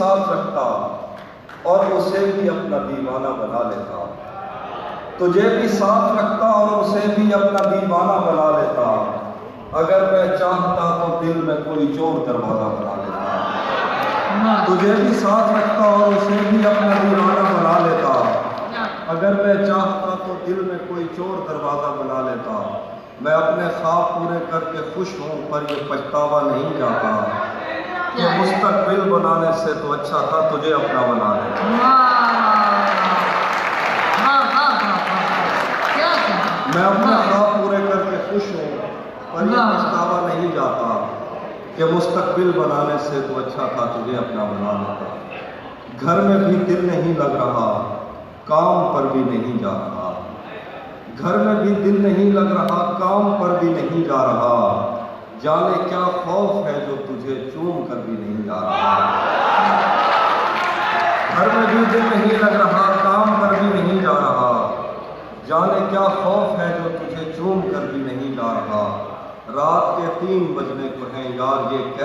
ساتھ رکھتا اور اسے بھی اپنا دیوانہ بنا لیتا، تجھے بھی ساتھ رکھتا اور اسے بھی اپنا دیوانہ بنا لیتا، اگر میں چاہتا تو دل میں کوئی چور دروازہ بنا لیتا، تجھے بھی ساتھ رکھتا اور اسے بھی اپنا دیوانہ بنا لیتا، اگر میں چاہتا تو دل میں کوئی چور دروازہ بنا لیتا، میں اپنے خواب پورے کر کے خوش ہوں پر یہ پچھتاوا نہیں جاتا کہ مستقبل بنانے سے تو اچھا تھا تجھے اپنا بنا لیتا۔ میں اپنے خواب پورے کر کے خوش ہوں پر یہ پچھتاوا نہیں جاتا کہ مستقبل بنانے سے تو اچھا تھا تجھے اپنا بنا لیتا۔ گھر میں بھی دل نہیں لگ رہا، کام پر بھی نہیں جا رہا، گھر میں بھی دل نہیں لگ رہا، کام پر بھی نہیں جا رہا، جانے کیا خوف ہے جو تجھے چوم کر بھی نہیں جا رہا۔ گھر میں بھی دل نہیں لگ رہا، کام پر بھی نہیں جا رہا، جانے کیا خوف ہے جو تجھے چوم کر بھی نہیں جا رہا۔ رات کے 3 بجنے کو ہیں یار یہ